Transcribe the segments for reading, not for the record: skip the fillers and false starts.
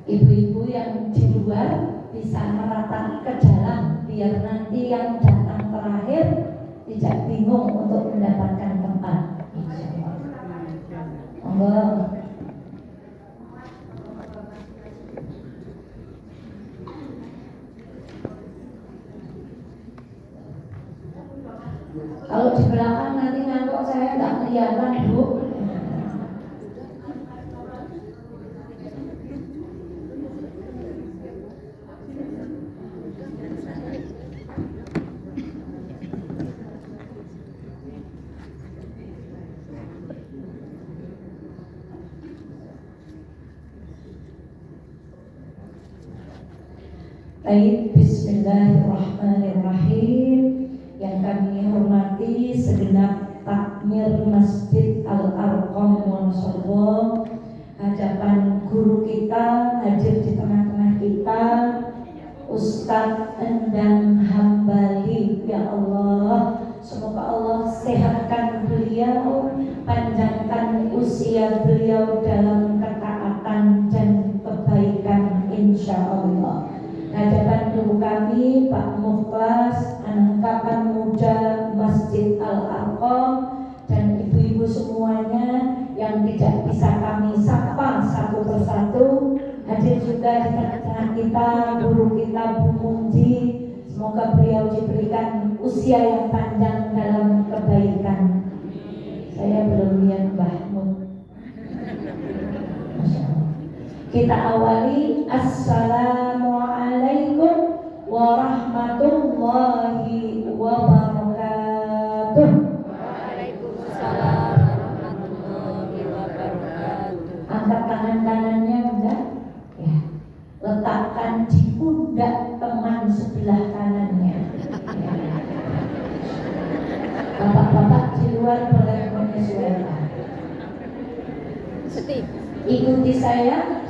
ibu-ibu yang di luar bisa merata ke dalam biar nanti yang datang terakhir tidak bingung untuk mendapatkan tempat. Monggo. Kalau di belakang nanti ngantuk saya nggak kelihatan, Bu. Baik, bismillahirrahmanirrahim. Yang kami hormati segenap takmir Masjid Al-Arqam Wonosobo, hadapan guru kita hadir di tengah-tengah kita, Ustadz Endang Hambali. Ya Allah, semoga Allah sehatkan beliau, panjangkan usia beliau dalam ketaatan dan kebaikan insya Allah. Hadapan guru kami Pak Mukhlas, angkatan muda Masjid Al-Arqam, dan ibu-ibu semuanya yang tidak bisa kami sapa satu persatu. Hadir juga di tengah-tengah kita guru kita Bu Munji. Semoga beliau diberikan usia yang panjang dalam kebaikan. Saya belum lihat Mbah Mun. Kita awali Assalamualaikum warahmatullahi wabarakatuh. Waalaikumsalam warahmatullahi wabarakatuh. Angkat tangan kanannya enggak? Ya. Letakkan di pundak teman sebelah kanannya. Ya. Bapak-bapak di luar boleh menyesuaikan. Ikuti saya.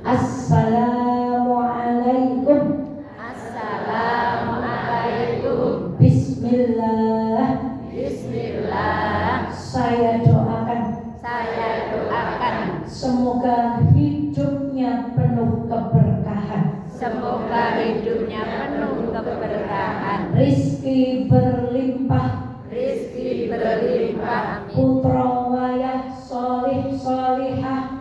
Assalamualaikum. Assalamualaikum. Bismillah. Bismillah. Saya doakan semoga hidupnya penuh keberkahan, semoga hidupnya penuh keberkahan, rizki berlimpah, putra wayah solih solihah,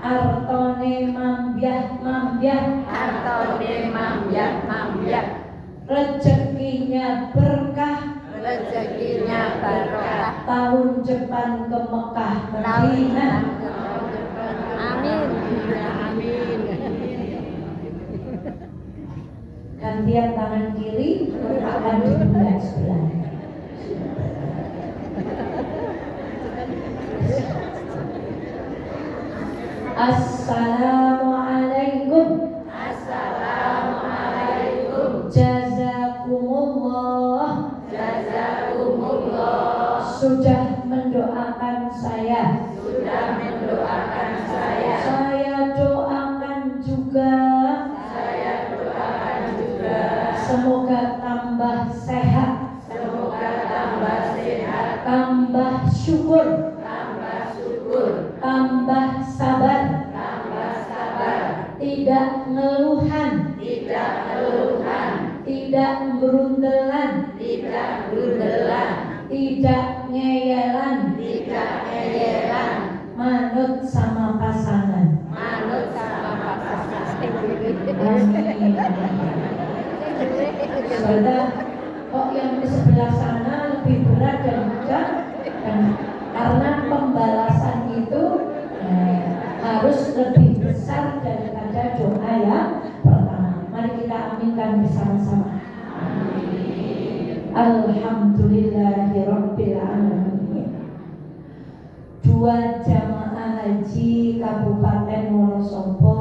artone mambyah, rezekinya berkah, tahun depan ke Mekah Madinah. Amin. Gantian tangan kiri letakkan di pundak sebelah. Assalamualaikum. Jazakumullah. Sudah mendoakan saya. Saya doakan juga. Semoga tambah sehat, tambah syukur, tambah sabar, tidak ngeluhan, tidak berundelan, tidak ngeyelan, manut sama pasangan. Amin. Sebentar, kok yang di sebelah sana lebih berat dan mudah, karena pembalasan itu harus lebih besar daripada doa yang pertama. Mari kita aminkan bersama-sama. Alhamdulillahirabbil alamin. Dua jamaah haji Kabupaten Wonosobo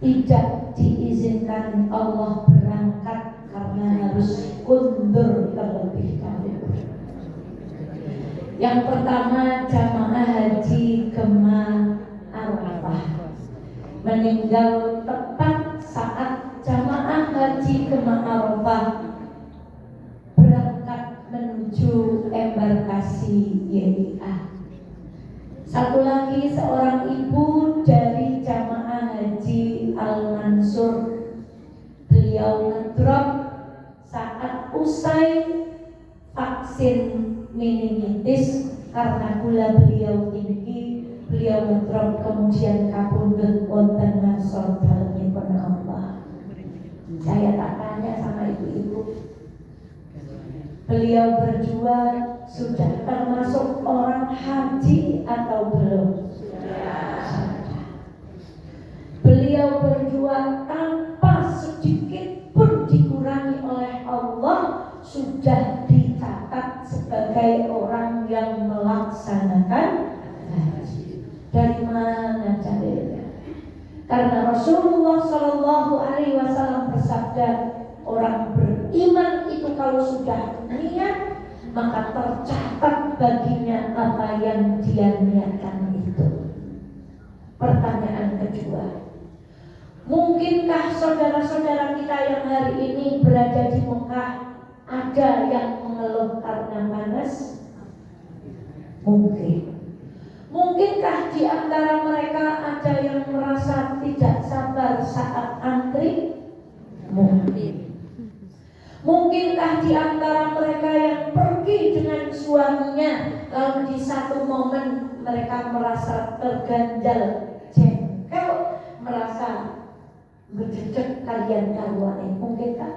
tidak diizinkan Allah berangkat karena harus kundur terlebih dahulu. Yang pertama jamaah haji Gema Arafah meninggal tepat saat jamaah haji Gema Arafah berangkat menuju embarkasi YIA. Satu lagi seorang ibu dari jamaah haji Al-Mansur, beliau ngedrop saat usai vaksin meningitis karena gula beliau tinggi. Beliau ngedrop kemudian kabundut wonten ngarsa dalemipun Allah. Saya tak tanya sama ibu-ibu, beliau berdua sudah termasuk orang haji atau belum? Sudah. Beliau berdua tanpa sedikit pun dikurangi oleh Allah sudah dicatat sebagai orang yang melaksanakan haji. Dari mana caranya? Karena Rasulullah Shallallahu Alaihi Wasallam bersabda, orang beriman itu kalau sudah niat maka tercatat baginya apa yang dia niatkan itu. Pertanyaan kedua, mungkinkah saudara-saudara kita yang hari ini berada di Mekah ada yang mengeluh karena panas? Mungkin. Mungkinkah di antara mereka ada yang merasa tidak sabar saat antri? Mungkin. Mungkinkah di antara mereka yang pergi dengan suaminya lalu di satu momen mereka merasa terganjal, jengkel, merasa ngededek kalian karuane? Mungkinkah?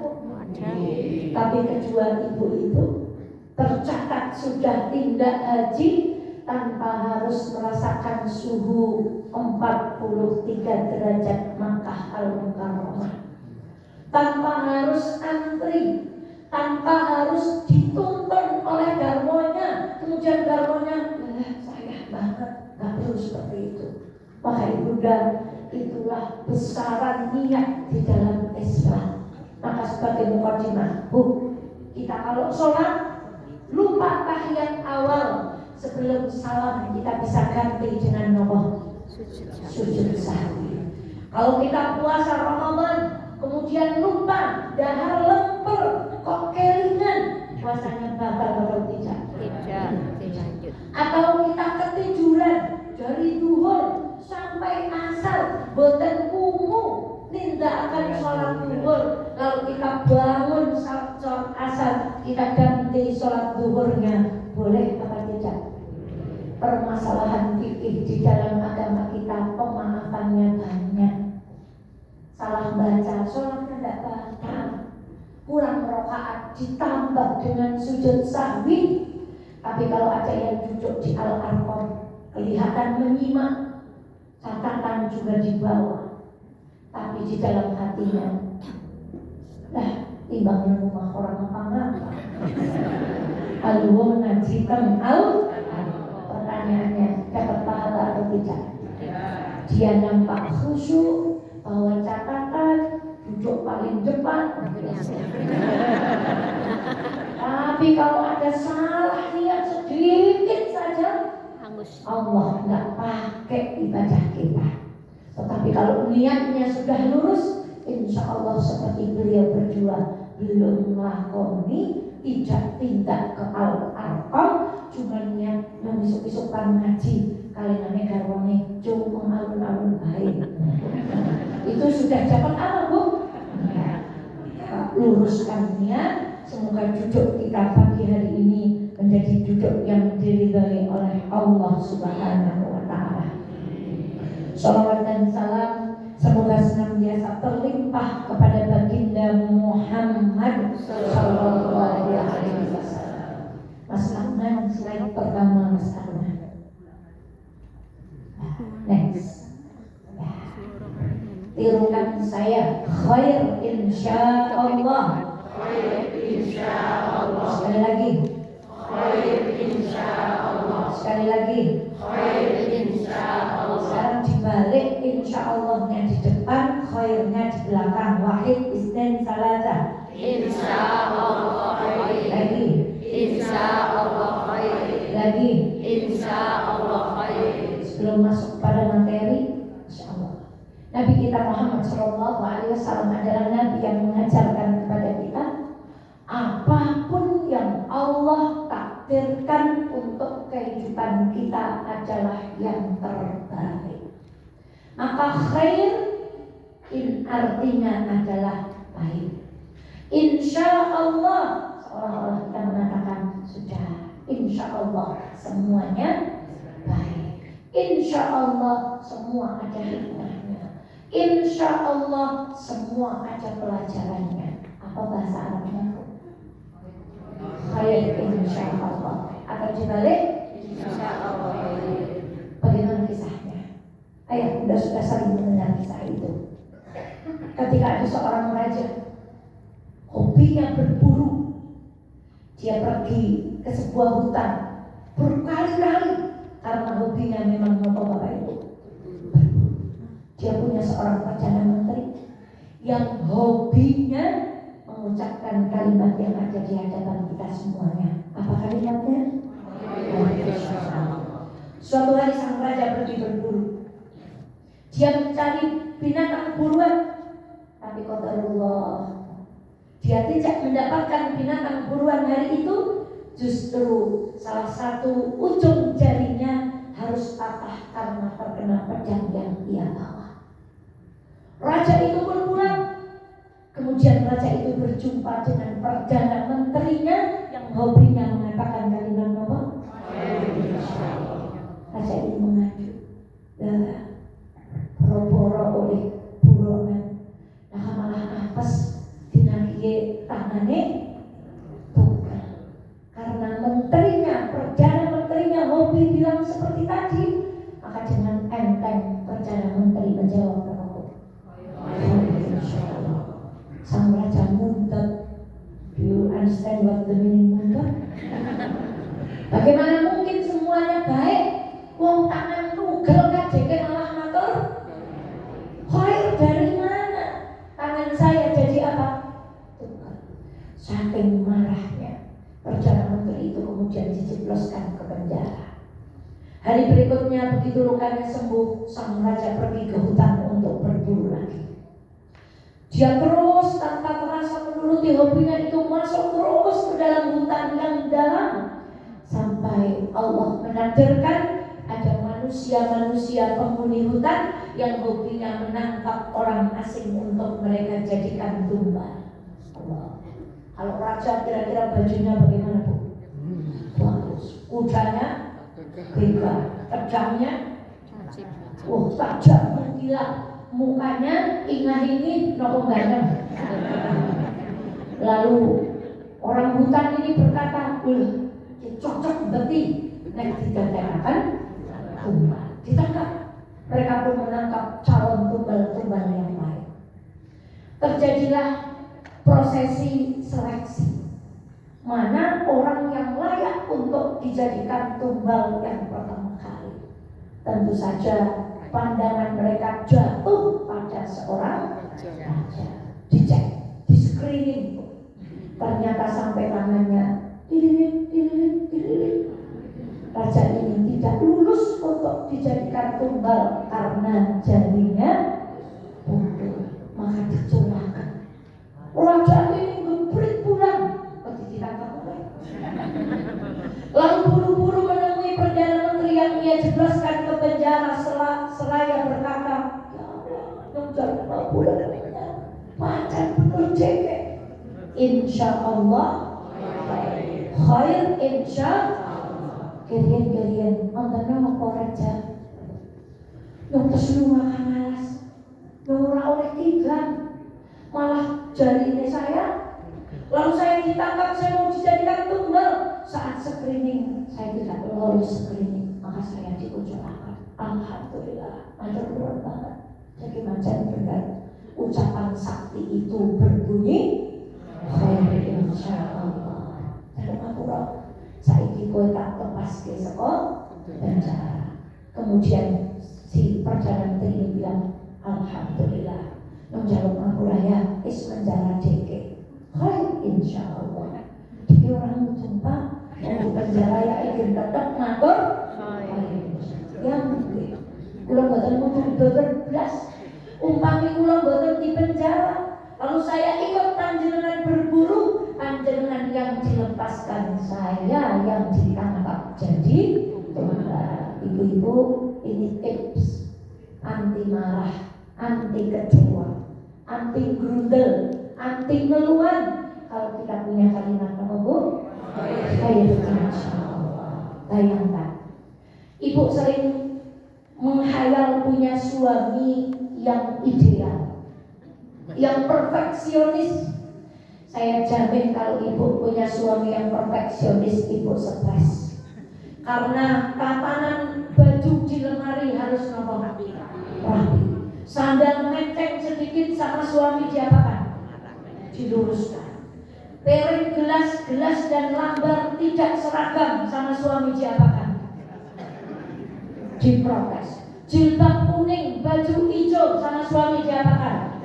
Tapi kedua ibu itu tercatat sudah tindak haji tanpa harus merasakan suhu 43 derajat Makkah Al-Mukarramah, tanpa harus antri, tanpa harus dituntun oleh garmonya, kemudian garmonya sayang banget, gak perlu seperti itu. Wahai Bunda, itulah besaran niat di dalam Islam. Maka sebagai mukadimah, kita kalau sholat lupa tahiyat awal, sebelum salam kita bisa ganti dengan nomor sujud sahwi. Kalau kita puasa Ramadan kemudian lupa, dahar lemper, kok kelingan, puasanya batal atau tidak? Tidak dilanjut. Atau kita ketiduran dari duhur sampai asar, boten kumu, nindakaken sholat duhur, lalu kita bangun sholat asar, kita ganti sholat duhurnya, boleh apa tidak? Permasalahan fikih di dalam agama kita pemahamannya banyak. Salah baca, sholatnya tidak batal. Kurang rakaat ditambah dengan sujud sahwi. Tapi kalau ada yang duduk di Al-Arqam kelihatan menyimak, catatan juga dibawa, tapi di dalam hatinya, timbang rumah orang apa-apa. Al-wum najikan pertanyaannya, dapat pahala atau tidak? Dia nampak khusyuk, bawa catatan, duduk paling depan. Tapi kalau ada salah niat sedikit saja, Allah nggak pakai ibadah kita. Tetapi kalau niatnya sudah lurus, insya Allah seperti beliau berdua, belum melakoni, tidak tindak ke Al-Arqam, cuma niat membesok-besokkan ngaji, kalinane garwane cukup alun-alun baik. Itu sudah dapat apa, Bu? Luruskan niat. Semoga duduk kita pagi hari ini menjadi duduk yang diridhai oleh Allah Subhanahu wa Ta'ala. Shalawat dan salam semoga senantiasa terlimpah kepada baginda Muhammad sallallahu alaihi wasallam. Mas Ahmad, slide pertama Mas Ahmad. Next. Tirukan saya, khair insyaallah. Khair insyaallah. Sekali lagi. Khair insyaallah. Sekali lagi. Khair insyaallah. Sekarang dibalik, insyaallah-nya di depan, khairnya di belakang. Wahid, isnin, salasa. Insyaallah khair. Lagi. Insyaallah khair. Lagi. Insyaallah khair. Sebelum masuk pada materi, insyaallah, Nabi kita Muhammad Shallallahu Alaihi Wasallam adalah Nabi yang mengajarkan kepada kita apapun yang Allah takdirkan untuk untuk kehidupan kita adalah yang terbaik. Maka khair artinya adalah baik. Insya Allah, seolah-olah kita mengatakan sudah, insya Allah semuanya baik. Insya Allah semua ada hikmahnya. Insya Allah semua ada pelajarannya. Apa bahasa Arabnya? Khair insya Allah. Atau dibalik? Insya Allah. Bagaimana kisahnya? Ayah sudah sering mendengar kisah itu. Ketika ada seorang raja, hobinya berburu. Dia pergi ke sebuah hutan berkali-kali karena hobinya memang bapak-bapak itu. Dia punya seorang perdana menteri yang hobinya mengucapkan kalimat yang ada di hadapan kita semuanya. Apa kalimatnya? Suatu hari sang raja pergi berburu. Dia mencari binatang buruan, tapi qadarullah, dia tidak mendapatkan binatang buruan hari itu. Justru salah satu ujung jarinya harus patah karena terkena pedang yang ia bawa. Raja itu pun pulang. Kemudian raja itu berjumpa dengan perdana menterinya yang hobinya mengatakan kalimat apa? Raja itu mengaju, boro-boro oleh buronan, nah malah apes dinagie tangane bukan. Karena perdana menterinya hobi bilang seperti tadi, maka dengan enteng perdana menteri menjawab apa? Sang raja muntah. Do you understand what the meaning muntah? Bagaimana mungkin semuanya baik? Wong tangan nugel kadeke malah matur. Khair dari mana? Tangan saya jadi apa? Saking marahnya, perdana menteri itu kemudian dijebloskan ke penjara. Hari berikutnya begitu lukanya sembuh, sang raja pergi ke hutan untuk berburu lagi. Dia terus tanpa terasa menuruti hobinya itu, masuk terus ke dalam hutan yang dalam sampai Allah menakdirkan ada manusia-manusia penghuni hutan yang hobinya menangkap orang asing untuk mereka jadikan tumbal. Allah. Kalau raja kira-kira bajunya bagaimana, Bu? Bagus. Kudanya bega, pedangnya tajam mengkilat. Mukanya ingat ini nopo ganteng. Lalu orang hutan ini berkata, cocok berarti nek digantengaken tumbal. Ditangkap. Mereka pun menangkap calon tumbal-tumbal yang lain. Terjadilah prosesi seleksi. Mana orang yang layak untuk dijadikan tumbal yang pertama kali. Tentu saja pandangan mereka jatuh pada seorang raja. Dicek, di screening. Ternyata sampai tangannya dililit. Raja ini tidak lulus untuk dijadikan tumbal karena jarinya buntu. Maka dicurahkan. Raja ini ngebrit pulang. Ditangkap. Lalu buru-buru menemui perdana menteri yang ia jebloskan ke penjara. Seraya berkata, ya Allah, yang jangan pulang macan bener jeke. Insya Allah khair insya kalian nonton nama raja yang terseluma malas yang oleh tiga malah jari ini saya. Lalu saya ditangkap, saya mau dijadikan tumbal. Saat screening saya tidak lolos screening, maka saya diucapkan alhamdulillah, matur nuwun banget. Jadi macam benar ucapan sakti itu berbunyi khair insyaallah. Dan ngapura saiki kowe tak lepas ke saka penjara. Kemudian si perdana menteri ini bilang alhamdulillah, menjaluk ngapura ya is penjara deke khair insyaallah. Jadi orang jumpa yang di penjara ya ingin tetap matur yang mungkin kula mboten mungkin beberblas umpami kula mboten di penjara lalu saya ikut panjenengan berburu, panjenengan yang dilepaskan, saya yang ditangkap. jadi tunggal. Ibu-ibu, ini tips anti marah, anti kecewa, anti grundel, anti ngeluhan. Kalau kita punya kalimat apa Bu? Khair, insyaallah. Bayangkan, ibu sering menghayal punya suami yang ideal, yang perfeksionis. Saya jamin kalau ibu punya suami yang perfeksionis, ibu stres. Karena tatanan baju di lemari harus rapi. Sandal menceng sedikit sama suami diapakan? Diluruskan. Piring, gelas dan lambar tidak seragam sama suami diapakan? Diprotes. Jilbab kuning, baju hijau sama suami diapakan?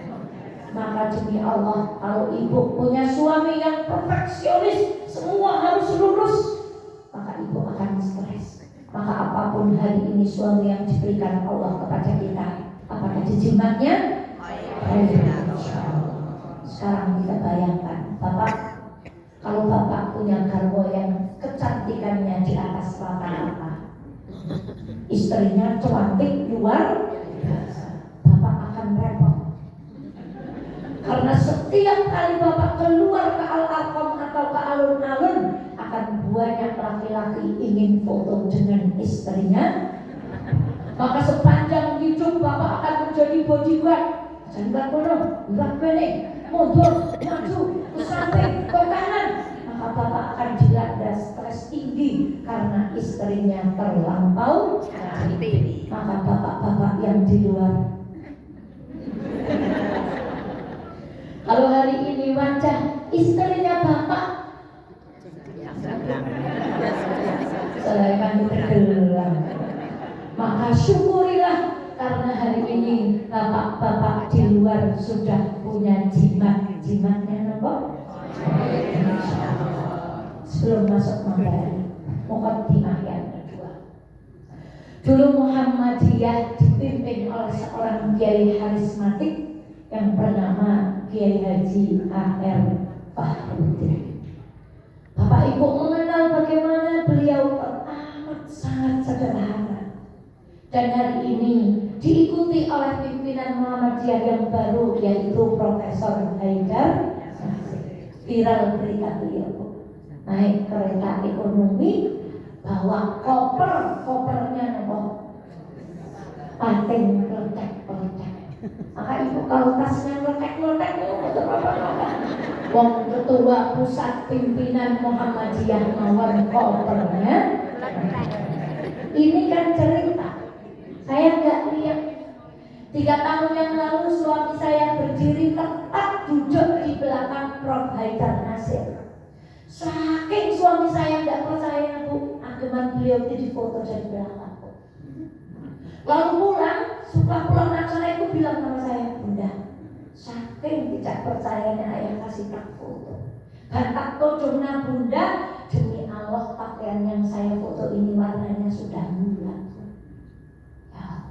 Maka demi Allah, kalau ibu punya suami yang perfeksionis, semua harus lurus, maka ibu akan stres. Maka apapun hari ini suami yang diberikan Allah kepada kita, apakah jimatnya? Sekarang kita bayangkan, Bapak, kalau Bapak punya garwo yang kecantikannya di atas rata-rata, istrinya cantik luar biasa, Bapak akan repot. Karena setiap kali Bapak keluar ke Al-Arqam atau ke alun-alun, akan banyak laki-laki ingin foto dengan istrinya. Maka sepanjang hidup Bapak akan menjadi bodyguard. Jangan kono, buat bening, mundur, maju, ke samping, ke kanan. Maka Bapak akan dilanda stres tinggi karena istrinya terlampau cantik. Maka bapak-bapak yang di luar, kalau hari ini wajah istrinya Bapak selaikan tenggelam, maka syukurilah karena hari ini bapak-bapak di luar sudah punya jimatnya nopo. Sebelum masuk materi, mukadimah yang kedua. Dulu Muhammadiyah dipimpin oleh seorang kiai karismatik yang bernama Kiai Haji A.R. Fahrudin. Bapak Ibu mengenal bagaimana beliau teramat sangat sederhana. Dan hari ini diikuti oleh pimpinan Muhammadiyah yang baru, yaitu Profesor Haidar. Viral berita beliau naik kereta ekonomi, bawa kopernya nopo paten letek. Maka ibu kalau tasnya letek itu betul apa? Wong ketua pusat pimpinan Muhammadiyah mawon kopernya. Ini kan cerita. Saya nggak lihat. 3 tahun yang lalu suami saya berdiri tepat duduk di belakang Prof. Haidar Nasir. Saking suami saya nggak percaya Bu, ageman beliau itu difoto dari belakang. Lalu pulang, setelah pulang acara itu bilang sama saya, Bunda, saking tidak percayanya ayah kasih tak foto. Batak todongna Bunda, demi Allah pakaian yang saya foto ini warnanya sudah bulat. Ya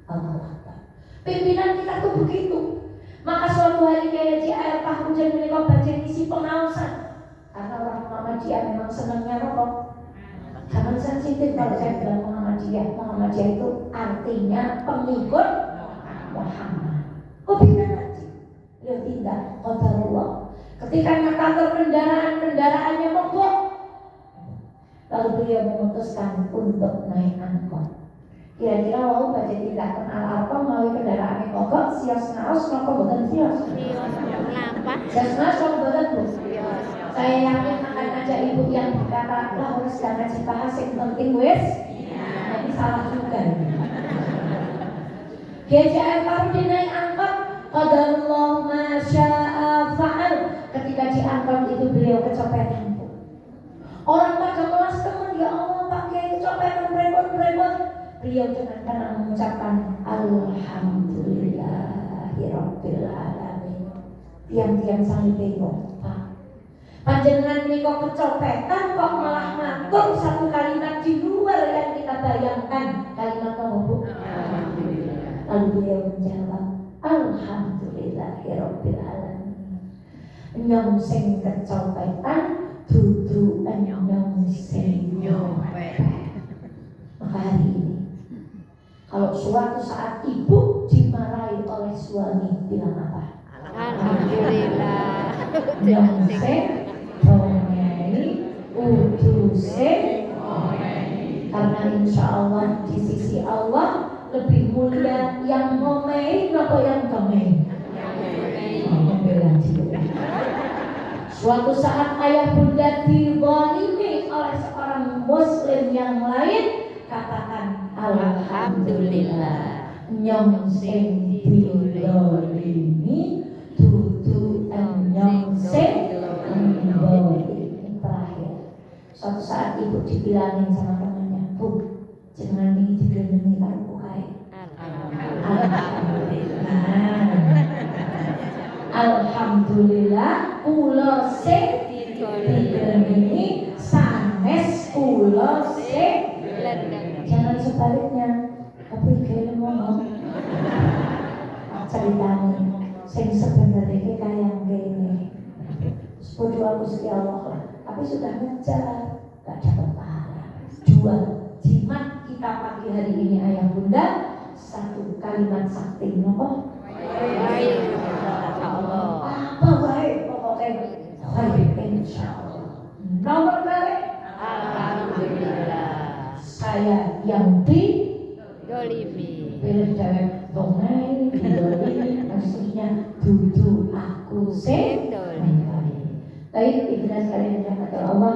Allah Akbar. Pimpinan kita tuh begitu. Maka suatu hari Kiai Haji A.R. Fahrudin menikah baca isi pengawasan. Karena orang Muhammadiyah memang senangnya rokok. Jangan sensitif kalau saya bilang Muhammadiyah. Muhammadiyah itu artinya pengikut Muhammad. Kok bisa ngaji? Ya tidak, qadarullah. Ketika nyetor kendaraannya mogok, lalu beliau memutuskan untuk naik angkot. Kira-kira mau baca tidak kenal apa melalui kendaraannya mogok, sias naos nopo boten sias. Sias naos nopo boten Bu. Saya yakin akan ada ibu yang berkata, lah harus jangan dibahas yang penting wes. Nah, ini salah juga. Kiai A.R. Fahrudin naik angkot, qadarullah ma syaa fa'al. Ketika diangkot itu beliau kecopetan. Orang pada kelas teman, ya Allah pakai kecopetan repot. Beliau dengan tenang mengucapkan Alhamdulillahirabbil alamin. Tiang-tiang sambil bingung, Pak. Panjenengan menika kecopetan kok malah matur satu kalimat di luar yang kita bayangkan. Kalimat apa Bu? Alhamdulillah. Lalu beliau menjawab Alhamdulillahirabbil alamin. Nyong sing kecopetan dudu nyong sing nyong. Maka hari ini, kalau suatu saat ibu dimarahi oleh suami, bilang apa? Alhamdulillah. Nyongse, bongei, uduse, karena insya Allah di sisi Allah lebih mulia yang ngomei atau yang gemei. Membela diri. Suatu saat ayah bunda dizalimi oleh seorang muslim yang lain, katakan alhamdulillah. Nyong sing dizalimi dudu nyong sing mboli. Terakhir, suatu saat ibu dibilangin sama temannya, Bu, jangan ini digendemi karo kae. Alhamdulillah kula sing digendemi sanes kula sing jangan sebaliknya. Tapi kene ngomong ceritanya sing sebenarnya iki kaya ngene. Sepodo aku Gusti Allah, tapi sudah ngejar gak dapat pahala. Dua, jimat kita pagi hari ini ayah bunda, satu kalimat sakti nopo? Baik, insyaallah. Apa baik pokoknya baik insyaallah. Nomor kali Alhamdulillah. saya yang di Dolimi. pilih cewek dongai, didolimi, maksudnya dudu aku sing. Dolimi. Baik, ibu dan sekalian yang dirahmati Allah.